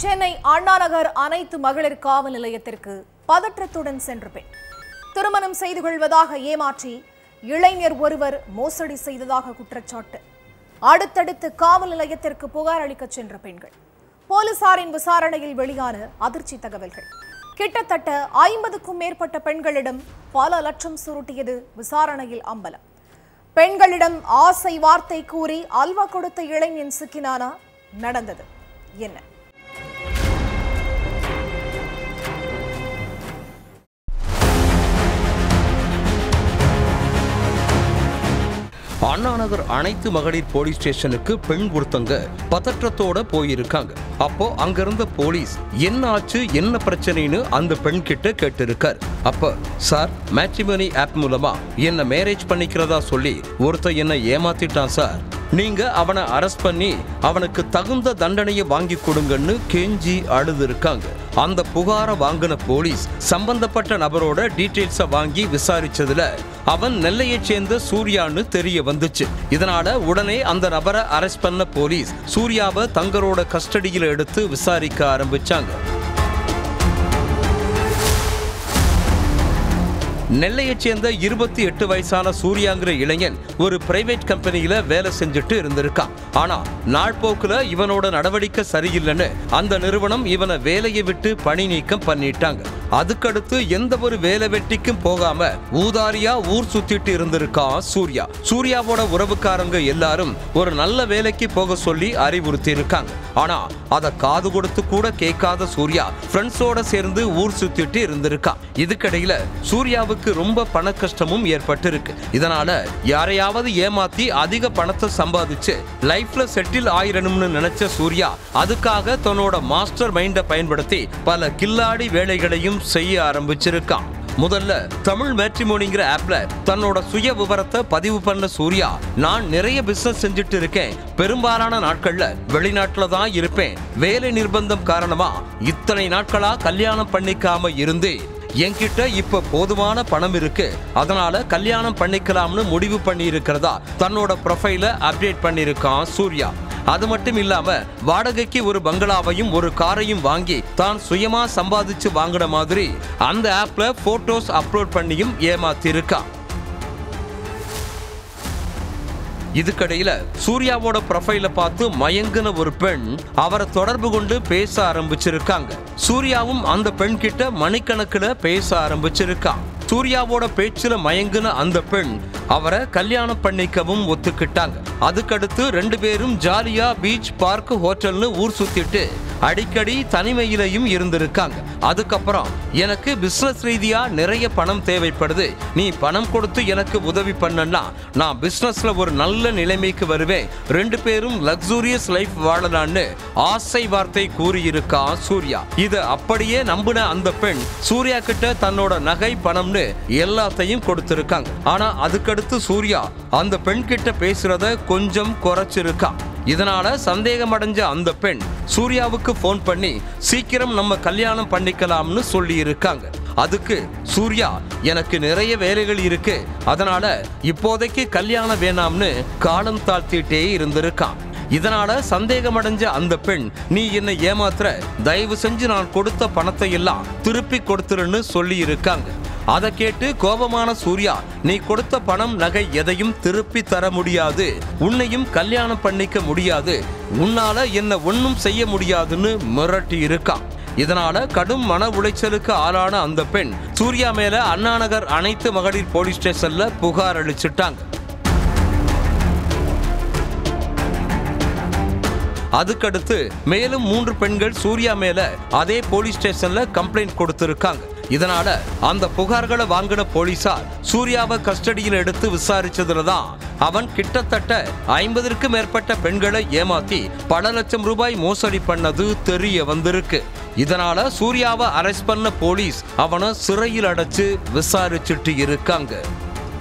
சென்னை அண்ணா நகர் அனைத்து மகளிர் காவல் நிலையத்திற்கு பதற்றத்துடன் சென்ற பெண் திருமணம் செய்து கொள்வதாக ஏமாற்றி இளைஞர் ஒருவர் மோசடி செய்ததாக குற்றச்சாட்டு. அடுத்தடுத்து காவல் நிலையத்திற்கு புகார் அளிக்க சென்ற பெண்கள். போலீசாரின் விசாரணையில் வெளியான அதிர்ச்சி தகவல்கள். கிட்டத்தட்ட 50க்கும் மேற்பட்ட பெண்களிடம் பல லட்சம் சுருட்டியது விசாரணையில் அம்பலம். பெண்களிடம் ஆசை வார்த்தை கூறி அல்வா கொடுத்த இளைஞன் சிக்கினானா? நடந்தது என்ன? அண்ணா நகர் அனைத்து மகளிர் போலீஸ் ஸ்டேஷனுக்கு பெண் ஒருத்தங்க பதற்றத்தோட போயிருக்காங்க. அப்போ அங்கிருந்த போலீஸ் என்ன ஆச்சு, என்ன பிரச்சனைன்னு அந்த பெண் கிட்ட கேட்டிருக்கார். அப்ப சார், மேட்ரிமோனி ஆப் மூலமா என்ன மேரேஜ் பண்ணிக்கிறதா சொல்லி ஒருத்தர் என்ன ஏமாத்திட்டான் சார். நீங்க அவனை அரெஸ்ட் பண்ணி அவனுக்கு தகுந்த தண்டனையை வாங்கி கொடுங்கன்னு கெஞ்சி அழுது இருக்காங்க. அந்த புகாரை வாங்கின போலீஸ் சம்பந்தப்பட்ட நபரோட டீடைல்ஸை வாங்கி விசாரிச்சதுல அவன் நெல்லையை சேர்ந்த சூர்யான்னு தெரிய வந்துச்சு. இதனால உடனே அந்த நபரை அரெஸ்ட் பண்ண போலீஸ் சூர்யாவை தங்களோட கஸ்டடியில் எடுத்து விசாரிக்க ஆரம்பிச்சாங்க. நெல்லையை சேர்ந்த 28 வயசான சூர்யாங்கிற இளைஞன் ஒரு பிரைவேட் கம்பெனியில வேலை செஞ்சுட்டு இருந்திருக்கான். ஆனா நாள்போக்குல இவனோட நடவடிக்கை சரியில்லைன்னு அந்த நிறுவனம் இவனை வேலையை விட்டு பணி நீக்கம் பண்ணிட்டாங்க. அதுக்கடுத்து எந்த ஒரு வேலை வெட்டிக்கும் போகாம ஊதாரியா ஊர் சுத்திட்டு இருந்திருக்கான் சூர்யா. சூர்யாவோட உறவுக்காரங்க எல்லாரும் ஒரு நல்ல வேலைக்கு போக சொல்லி அறிவுறுத்தி இருக்காங்க. ஆனா அத காது கொடுத்து கூட கேட்காத சூர்யா ஃப்ரெண்ட்ஸோட சேர்ந்து ஊர் சுத்திட்டு இருந்திருக்கான். இதுக்கிடையில சூர்யாவுக்கு ரொம்ப பண கஷ்டமும் ஏற்பட்டு இருக்கு. இதனால யாரையாவது ஏமாத்தி அதிக பணத்தை சம்பாதிச்சு லைஃப்ல செட்டில் ஆயிரணும்னு நினைச்ச சூர்யா அதுக்காக தன்னோட மாஸ்டர் மைண்டை பயன்படுத்தி பல கில்லாடி வேலைகளையும் செய்ய ஆரம்பிச்சிருக்கான். முதல்ல தமிழ் மேட்ரிமோனிங்கிற ஆப்ல தன்னோட சுய விவரத்தை பதிவு பண்ண சூர்யா, நான் நிறைய பிசினஸ் செஞ்சுட்டு இருக்கேன், பெரும்பாலான நாட்கள்ல வெளிநாட்டுல தான் இருப்பேன், வேலை நிர்பந்தம் காரணமா இத்தனை நாட்களா கல்யாணம் பண்ணிக்காம இருந்து என்கிட்ட இப்ப போதுமான பணம் இருக்கு, அதனால கல்யாணம் பண்ணிக்கலாம்னு முடிவு பண்ணி இருக்கிறதா தன்னோட ப்ரொஃபைல அப்டேட் பண்ணிருக்கான் சூர்யா. அது மட்டும் இல்லாம வாடகைக்கு ஒரு பங்களாவையும் ஒரு காரையும் வாங்கி தான் சுயமா சம்பாதிச்சு வாங்கின மாதிரி அந்த ஆப்ல போட்டோஸ் அப்லோட் பண்ணியும் ஏமாத்திருக்கான். இதுக்கடையில சூர்யாவோட ப்ரொஃபைல பார்த்து மயங்கின ஒரு பெண் அவரை தொடர்பு கொண்டு பேச ஆரம்பிச்சிருக்காங்க. சூர்யாவும் அந்த பெண் கிட்ட மணிக்கணக்கில் பேச ஆரம்பிச்சிருக்கான். சூர்யாவோட பேச்சுல மயங்கின அந்த பெண் அவரை கல்யாணம் பண்ணிக்கவும் ஒத்துக்கிட்டாங்க. அதுக்கடுத்து 2 பேரும் ஜாலியா பீச், பார்க், ஹோட்டல்னு ஊர் சுத்திட்டு அடிக்கடி தனிமையிலையும் இருந்திருக்காங்க. அதுக்கப்புறம் எனக்கு பிசினஸ் ரீதியா நிறைய பணம் தேவைப்படுது, நீ பணம் கொடுத்து எனக்கு உதவி பண்ணனா நான் பிசினஸ்ல ஒரு நல்ல நிலைமைக்கு வருவேன், 2 பேரும் லக்ஸூரியஸ் லைஃப் வாழலான்னு ஆசை வார்த்தை கூறியிருக்கா சூர்யா. இத அப்படியே நம்பின அந்த பெண் சூர்யா கிட்ட தன்னோட நகை, பணம்னு எல்லாத்தையும் கொடுத்திருக்காங்க. ஆனா அதுக்கடுத்து சூர்யா அந்த பெண் கிட்ட பேசுறத கொஞ்சம் குறைச்சிருக்கான். இதனால சந்தேகம் அடைஞ்ச அந்த பெண் சூர்யாவுக்கு போன் பண்ணி சீக்கிரம் நம்ம கல்யாணம் பண்ணிக்கலாம்னு சொல்லி இருக்காங்க. அதுக்கு சூர்யா, எனக்கு நிறைய வேலைகள் இருக்கு, அதனால இப்போதைக்கு கல்யாணம் வேணாம்னு காலம் தாழ்த்திட்டே இருந்திருக்கான். இதனால சந்தேகம் அடைஞ்ச அந்த பெண், நீ என்னை ஏமாத்துற, தயவு செஞ்சு நான் கொடுத்த பணத்தை எல்லாம் திருப்பி கொடுத்துருன்னு சொல்லி இருக்காங்க. அதை கேட்டு கோபமான சூர்யா, நீ கொடுத்த பணம், நகை எதையும் திருப்பி தர முடியாது, உன்னையும் கல்யாணம் பண்ணிக்க முடியாது, உன்னால என்ன ஒன்னும் செய்ய முடியாதுன்னு மிரட்டி இருக்கான். இதனால கடும் மன உளைச்சலுக்கு ஆளான அந்த பெண் சூர்யா மேல அண்ணா நகர் அனைத்து மகளிர் போலீஸ் ஸ்டேஷன்ல புகார் அளிச்சிட்டாங்க. அதுக்கடுத்து மேலும் 3 பெண்கள் சூர்யா மேல அதே போலீஸ் ஸ்டேஷன்ல கம்ப்ளைண்ட் கொடுத்திருக்காங்க. இதனால அந்த புகார்களை வாங்கின போலீசார் சூர்யாவை கஸ்டடியில் எடுத்து விசாரிச்சதுலதான் அவன் கிட்டத்தட்ட 50க்கும் மேற்பட்ட பெண்களை ஏமாத்தி பல லட்சம் ரூபாய் மோசடி பண்ணது தெரிய வந்திருக்கு. இதனால சூர்யாவை அரெஸ்ட் பண்ண போலீஸ் அவனை சிறையில் அடைச்சு விசாரிச்சுட்டு இருக்காங்க.